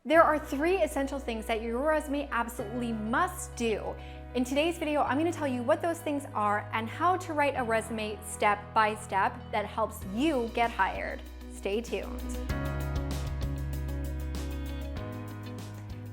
There are 3 essential things that your resume absolutely must do. In today's video, I'm going to tell you what those things are and how to write a resume step by step that helps you get hired. Stay tuned.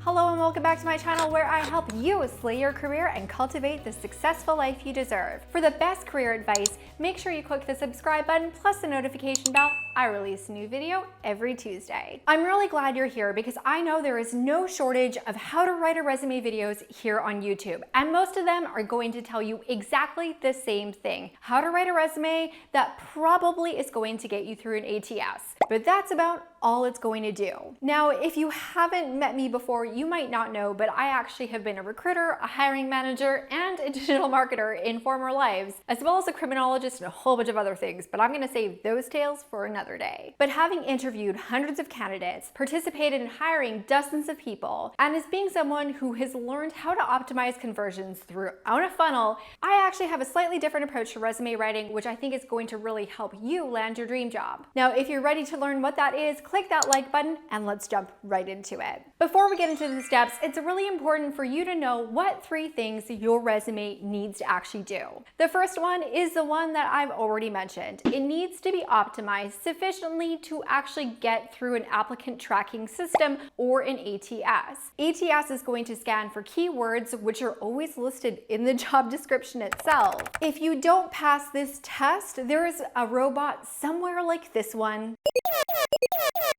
Hello and welcome back to my channel where I help you slay your career and cultivate the successful life you deserve. For the best career advice, make sure you click the subscribe button plus the notification bell. I release a new video every Tuesday. I'm really glad you're here because I know there is no shortage of how to write a resume videos here on YouTube, and most of them are going to tell you exactly the same thing: how to write a resume that probably is going to get you through an ATS. But that's about all it's going to do. Now, if you haven't met me before, you might not know, but I actually have been a recruiter, a hiring manager, and a digital marketer in former lives, as well as a criminologist and a whole bunch of other things, but I'm gonna save those tales for another day. But having interviewed hundreds of candidates, participated in hiring dozens of people, and as being someone who has learned how to optimize conversions throughout a funnel, I actually have a slightly different approach to resume writing, which I think is going to really help you land your dream job. Now, if you're ready to learn what that is, click that like button and let's jump right into it. Before we get into the steps, it's really important for you to know what 3 things your resume needs to actually do. The first one is the one that I've already mentioned. It needs to be optimized sufficiently to actually get through an applicant tracking system or an ATS. ATS is going to scan for keywords which are always listed in the job description itself. If you don't pass this test, there is a robot somewhere like this one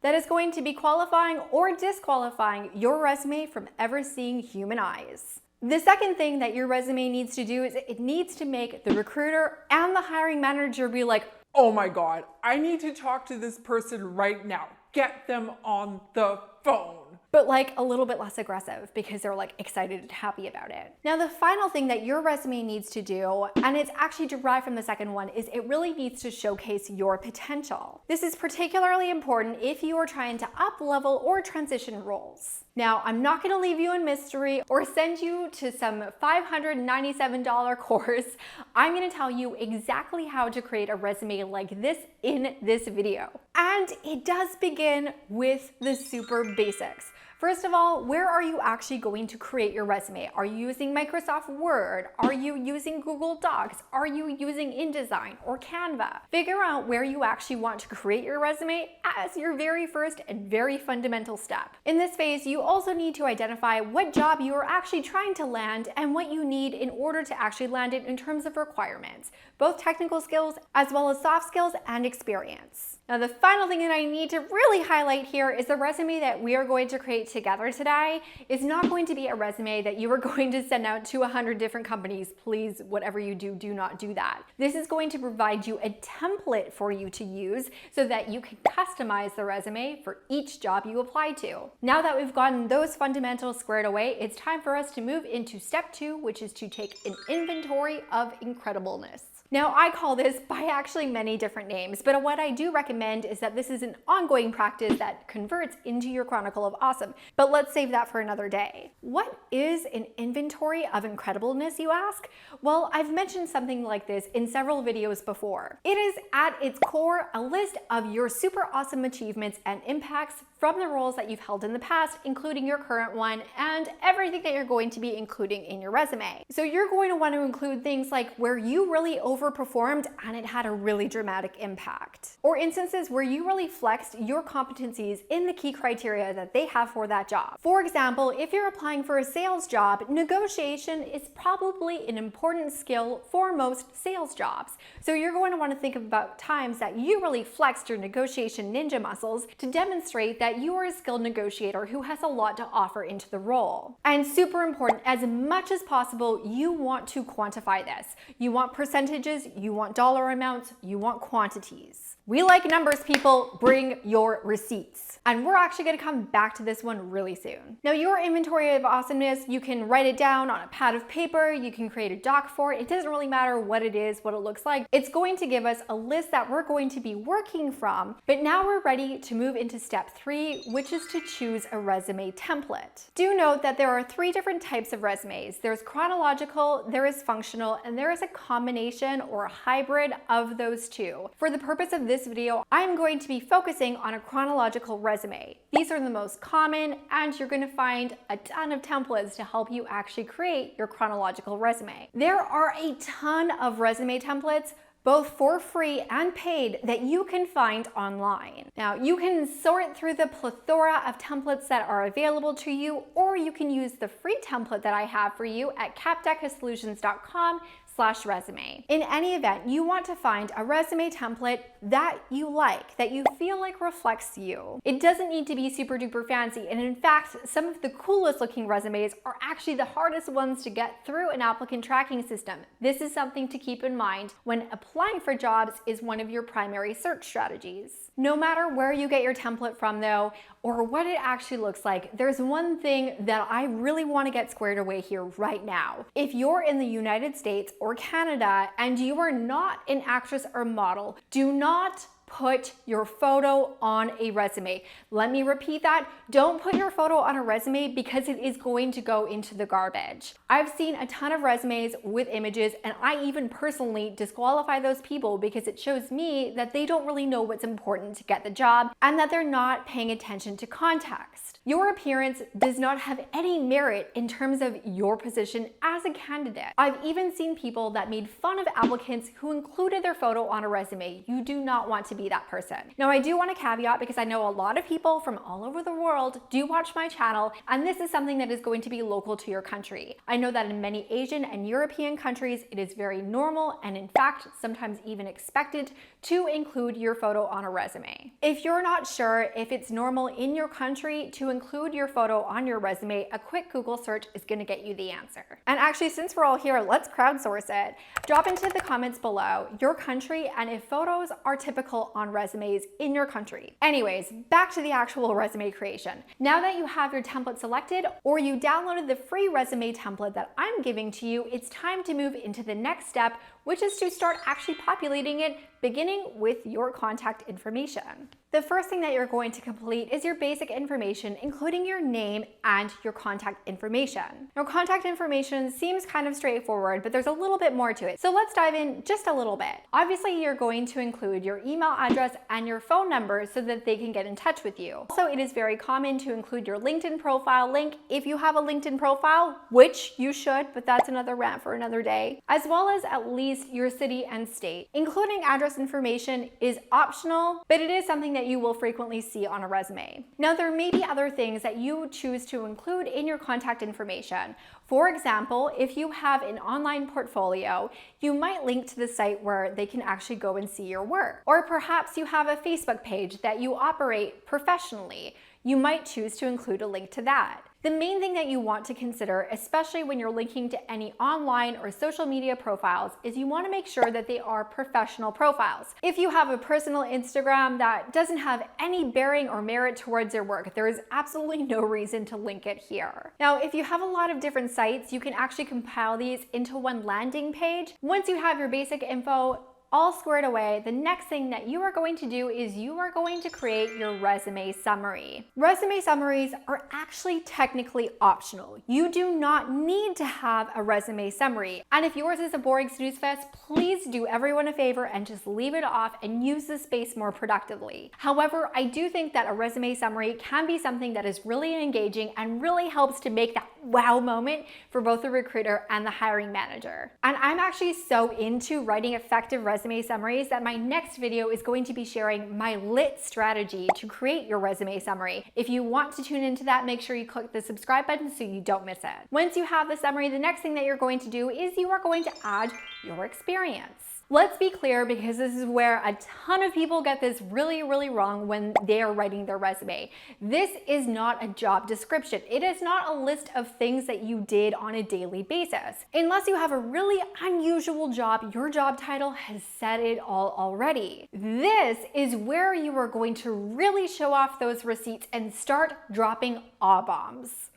that is going to be qualifying or disqualifying your resume from ever seeing human eyes. The second thing that your resume needs to do is it needs to make the recruiter and the hiring manager be like, oh my God, I need to talk to this person right now. Get them on the phone. But like a little bit less aggressive because they're like excited and happy about it. Now, the final thing that your resume needs to do, and it's actually derived from the second one, is it really needs to showcase your potential. This is particularly important if you are trying to up-level or transition roles. Now, I'm not going to leave you in mystery or send you to some $597 course. I'm going to tell you exactly how to create a resume like this in this video. And it does begin with the super basics. First of all, where are you actually going to create your resume? Are you using Microsoft Word? Are you using Google Docs? Are you using InDesign or Canva? Figure out where you actually want to create your resume as your very first and very fundamental step. In this phase, you also need to identify what job you are actually trying to land and what you need in order to actually land it in terms of requirements, both technical skills as well as soft skills and experience. Now, the final thing that I need to really highlight here is the resume that we are going to create together today is not going to be a resume that you are going to send out to 100 different companies. Please, whatever you do, do not do that. This is going to provide you a template for you to use so that you can customize the resume for each job you apply to. Now that we've gotten those fundamentals squared away, it's time for us to move into step 2, which is to take an inventory of incredibleness. Now, I call this by actually many different names, but what I do recommend is that this is an ongoing practice that converts into your Chronicle of Awesome. But let's save that for another day. What is an inventory of incredibleness, you ask? Well, I've mentioned something like this in several videos before. It is at its core a list of your super awesome achievements and impacts from the roles that you've held in the past, including your current one, and everything that you're going to be including in your resume. So you're going to want to include things like where you really overperformed and it had a really dramatic impact, or instances where you really flexed your competencies in the key criteria that they have for that job. For example, if you're applying for a sales job, negotiation is probably an important skill for most sales jobs. So you're going to want to think about times that you really flexed your negotiation ninja muscles to demonstrate that you are a skilled negotiator who has a lot to offer into the role. And super important, as much as possible, you want to quantify this. You want percentages, you want dollar amounts, you want quantities. We like numbers, people. Bring your receipts. And we're actually going to come back to this one really soon. Now, your inventory of awesomeness, you can write it down on a pad of paper, you can create a doc for it. It doesn't really matter what it is, what it looks like. It's going to give us a list that we're going to be working from. But now we're ready to move into step 3, which is to choose a resume template. Do note that there are 3 different types of resumes. There's chronological, there is functional, and there is a combination or a hybrid of those 2. For the purpose of this this video, I'm going to be focusing on a chronological resume. These are the most common, and you're going to find a ton of templates to help you actually create your chronological resume. There are a ton of resume templates, both for free and paid, that you can find online. Now, you can sort through the plethora of templates that are available to you, or you can use the free template that I have for you at capdecasolutions.com/resume. In any event, you want to find a resume template that you like, that you feel like reflects you. It doesn't need to be super duper fancy, and in fact, some of the coolest looking resumes are actually the hardest ones to get through an applicant tracking system. This is something to keep in mind when applying for jobs is one of your primary search strategies. No matter where you get your template from though, or what it actually looks like, there's one thing that I really want to get squared away here right now. If you're in the United States or Canada and you are not an actress or model, do not put your photo on a resume. Let me repeat that. Don't put your photo on a resume because it is going to go into the garbage. I've seen a ton of resumes with images, and I even personally disqualify those people because it shows me that they don't really know what's important to get the job and that they're not paying attention to context. Your appearance does not have any merit in terms of your position as a candidate. I've even seen people that made fun of applicants who included their photo on a resume. You do not want to be that person. Now, I do want to caveat because I know a lot of people from all over the world do watch my channel, and this is something that is going to be local to your country. I know that in many Asian and European countries, it is very normal and in fact, sometimes even expected to include your photo on a resume. If you're not sure if it's normal in your country to include your photo on your resume, a quick Google search is going to get you the answer. And actually, since we're all here, let's crowdsource it. Drop into the comments below your country and if photos are typical on resumes in your country. Anyways, back to the actual resume creation. Now that you have your template selected or you downloaded the free resume template that I'm giving to you, it's time to move into the next step, which is to start actually populating it, beginning with your contact information. The first thing that you're going to complete is your basic information, including your name and your contact information. Now, contact information seems kind of straightforward, but there's a little bit more to it. So let's dive in just a little bit. Obviously, you're going to include your email address and your phone number so that they can get in touch with you. Also, it is very common to include your LinkedIn profile link if you have a LinkedIn profile, which you should, but that's another rant for another day, as well as at least your city and state. Including address information is optional, but it is something that you will frequently see on a resume. Now, there may be other things that you choose to include in your contact information. For example, if you have an online portfolio, you might link to the site where they can actually go and see your work. Or perhaps you have a Facebook page that you operate professionally. You might choose to include a link to that. The main thing that you want to consider, especially when you're linking to any online or social media profiles, is you want to make sure that they are professional profiles. If you have a personal Instagram that doesn't have any bearing or merit towards your work, there is absolutely no reason to link it here. Now, if you have a lot of different sites, you can actually compile these into one landing page. Once you have your basic info all squared away, the next thing that you are going to do is you are going to create your resume summary. Resume summaries are actually technically optional. You do not need to have a resume summary. And if yours is a boring snooze fest, please do everyone a favor and just leave it off and use the space more productively. However, I do think that a resume summary can be something that is really engaging and really helps to make that wow moment for both the recruiter and the hiring manager. And I'm actually so into writing effective resume summaries that my next video is going to be sharing my lit strategy to create your resume summary. If you want to tune into that, make sure you click the subscribe button so you don't miss it. Once you have the summary, the next thing that you're going to do is you are going to add your experience. Let's be clear, because this is where a ton of people get this really wrong when they are writing their resume. This is not a job description. It is not a list of things that you did on a daily basis. Unless you have a really unusual job, your job title has said it all already. This is where you are going to really show off those receipts and start dropping aw-bombs.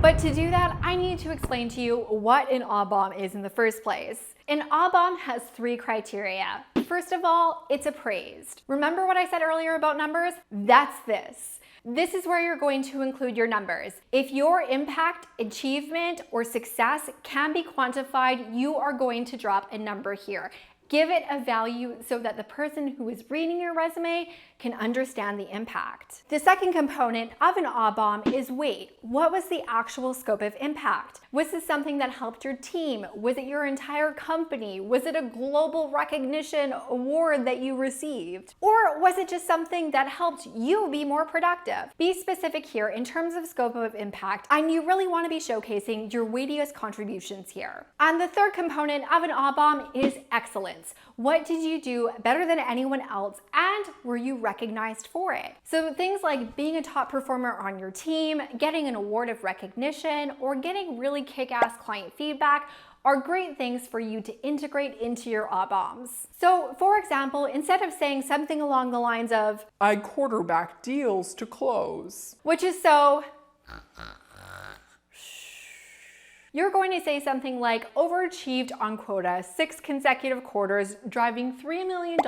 But to do that, I need to explain to you what an aw-bomb is in the first place. An aw-bomb has 3 criteria. First of all, it's appraised. Remember what I said earlier about numbers? That's this. This is where you're going to include your numbers. If your impact, achievement, or success can be quantified, you are going to drop a number here. Give it a value so that the person who is reading your resume can understand the impact. The second component of an ABOM is weight. What was the actual scope of impact? Was this something that helped your team? Was it your entire company? Was it a global recognition award that you received? Or was it just something that helped you be more productive? Be specific here in terms of scope of impact, and you really want to be showcasing your weightiest contributions here. And the third component of an ABOM is excellence. What did you do better than anyone else, and were you recognized for it? So things like being a top performer on your team, getting an award of recognition, or getting really kick-ass client feedback are great things for you to integrate into your ABOMs. So for example, instead of saying something along the lines of, I quarterback deals to close, which is so, you're going to say something like overachieved on quota 6 consecutive quarters, driving $3 million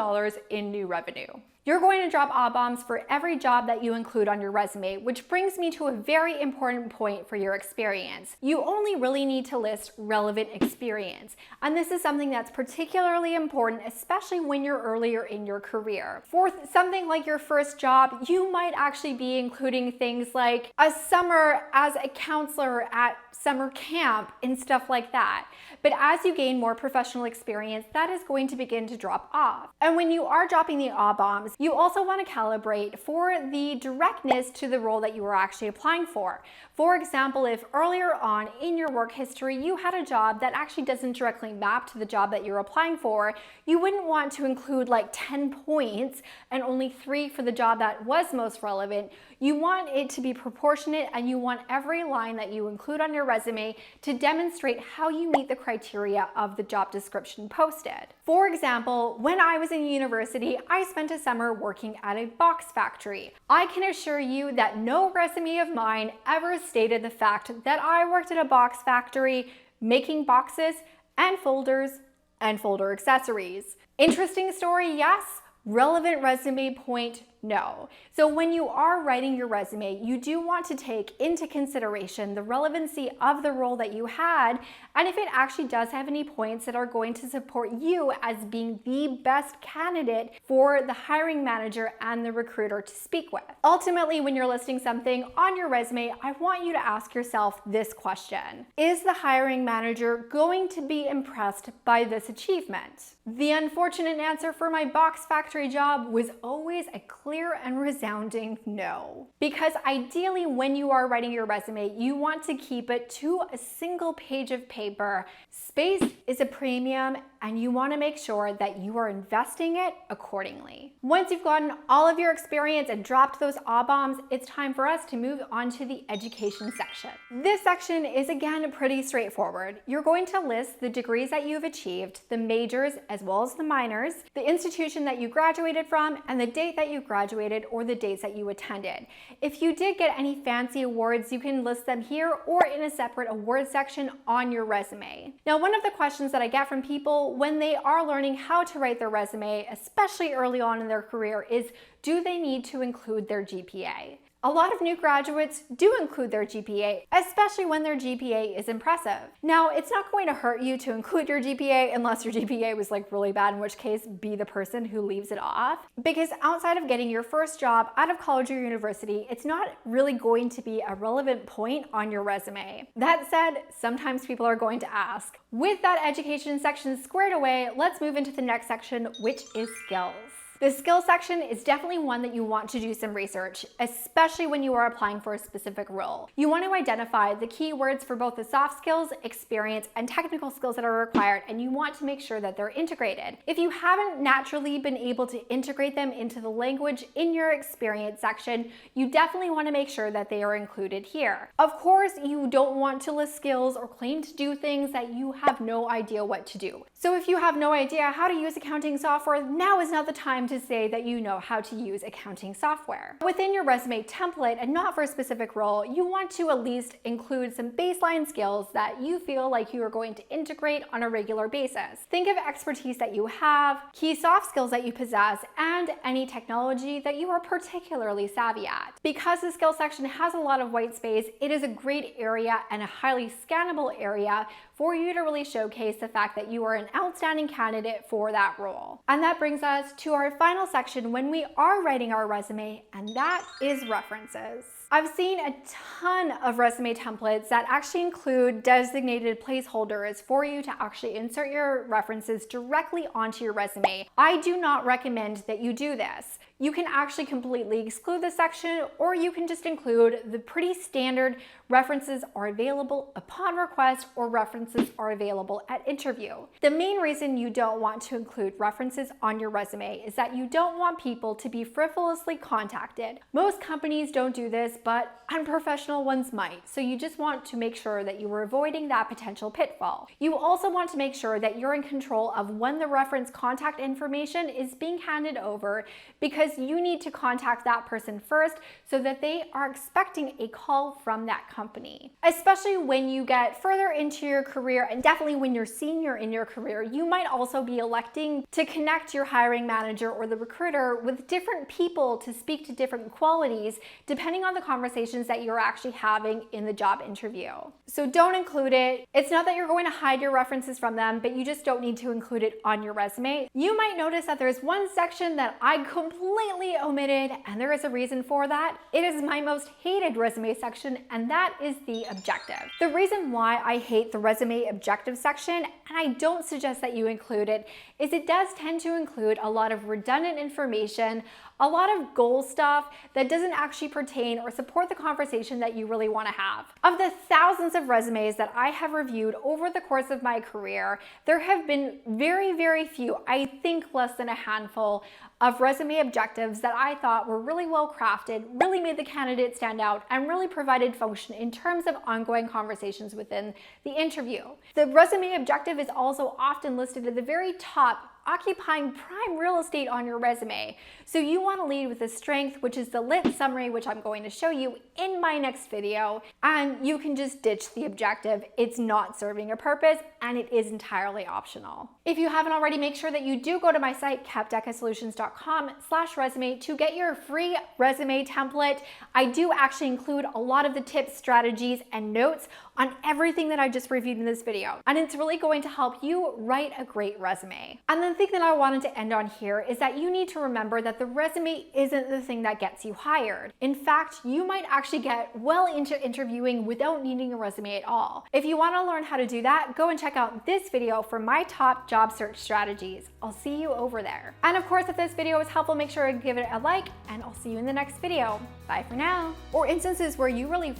in new revenue. You're going to drop ABOMs for every job that you include on your resume, which brings me to a very important point for your experience. You only really need to list relevant experience. And this is something that's particularly important, especially when you're earlier in your career. For something like your first job, you might actually be including things like a summer as a counselor at summer camp and stuff like that. But as you gain more professional experience, that is going to begin to drop off. And when you are dropping the ABOMs, you also want to calibrate for the directness to the role that you are actually applying for. For example, if earlier on in your work history you had a job that actually doesn't directly map to the job that you're applying for, you wouldn't want to include like 10 points and only 3 for the job that was most relevant. You want it to be proportionate, and you want every line that you include on your resume to demonstrate how you meet the criteria of the job description posted. For example, when I was in university, I spent a summer working at a box factory. I can assure you that no resume of mine ever stated the fact that I worked at a box factory making boxes and folder accessories. Interesting story, yes. Relevant resume point, no. So when you are writing your resume, you do want to take into consideration the relevancy of the role that you had, and if it actually does have any points that are going to support you as being the best candidate for the hiring manager and the recruiter to speak with. Ultimately, when you're listing something on your resume, I want you to ask yourself this question: is the hiring manager going to be impressed by this achievement? The unfortunate answer for my box factory job was always a clear and resounding no. Because ideally, when you are writing your resume, you want to keep it to a single page of paper. Space is a premium, and you want to make sure that you are investing it accordingly. Once you've gotten all of your experience and dropped those ABOMs, it's time for us to move on to the education section. This section is again pretty straightforward. You're going to list the degrees that you've achieved, the majors as well as the minors, the institution that you graduated from, and the date that you graduated or the dates that you attended. If you did get any fancy awards, you can list them here or in a separate award section on your resume. Now, one of the questions that I get from people when they are learning how to write their resume, especially early on in their career, is do they need to include their GPA? A lot of new graduates do include their GPA, especially when their GPA is impressive. Now, it's not going to hurt you to include your GPA unless your GPA was like really bad, in which case be the person who leaves it off. Because outside of getting your first job out of college or university, it's not really going to be a relevant point on your resume. That said, sometimes people are going to ask. With that education section squared away, let's move into the next section, which is skills. The skills section is definitely one that you want to do some research, especially when you are applying for a specific role. You want to identify the keywords for both the soft skills, experience, and technical skills that are required, and you want to make sure that they're integrated. If you haven't naturally been able to integrate them into the language in your experience section, you definitely want to make sure that they are included here. Of course, you don't want to list skills or claim to do things that you have no idea what to do. So if you have no idea how to use accounting software, now is not the time to say that you know how to use accounting software. Within your resume template, and not for a specific role, you want to at least include some baseline skills that you feel like you are going to integrate on a regular basis. Think of expertise that you have, key soft skills that you possess, and any technology that you are particularly savvy at. Because the skill section has a lot of white space, it is a great area and a highly scannable area for you to really showcase the fact that you are an outstanding candidate for that role. And that brings us to our final section when we are writing our resume, and that is references. I've seen a ton of resume templates that actually include designated placeholders for you to actually insert your references directly onto your resume. I do not recommend that you do this. You can actually completely exclude this section, or you can just include the pretty standard references are available upon request or references are available at interview. The main reason you don't want to include references on your resume is that you don't want people to be frivolously contacted. Most companies don't do this, but unprofessional ones might. So you just want to make sure that you are avoiding that potential pitfall. You also want to make sure that you're in control of when the reference contact information is being handed over, because you need to contact that person first so that they are expecting a call from that company. Especially when you get further into your career, and definitely when you're senior in your career, you might also be electing to connect your hiring manager or the recruiter with different people to speak to different qualities depending on the conversations that you're actually having in the job interview. So don't include it. It's not that you're going to hide your references from them, but you just don't need to include it on your resume. You might notice that there's one section that I completely omitted, and there is a reason for that. It is my most hated resume section, and that is the objective. The reason why I hate the resume objective section, and I don't suggest that you include it, is it does tend to include a lot of redundant information, a lot of goal stuff that doesn't actually pertain or support the conversation that you really want to have. Of the thousands of resumes that I have reviewed over the course of my career, there have been very, very few, I think less than a handful, of resume objectives that I thought were really well crafted, really made the candidate stand out, and really provided function in terms of ongoing conversations within the interview. The resume objective is also often listed at the very top, occupying prime real estate on your resume. So you want to lead with the strength, which is the lit summary, which I'm going to show you in my next video, and you can just ditch the objective. It's not serving a purpose, and it is entirely optional. If you haven't already, make sure that you do go to my site, capdecasolutions.com/resume, to get your free resume template. I do actually include a lot of the tips, strategies, and notes on everything that I just reviewed in this video, and it's really going to help you write a great resume. And the thing that I wanted to end on here is that you need to remember that the resume isn't the thing that gets you hired. In fact, you might actually get well into interviewing without needing a resume at all. If you want to learn how to do that, go and check out this video for my top job search strategies. I'll see you over there. And of course, if this video was helpful, make sure to give it a like, and I'll see you in the next video. Bye for now. Or instances where you really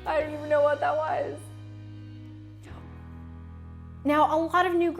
I don't even know what that was. Now, a lot of new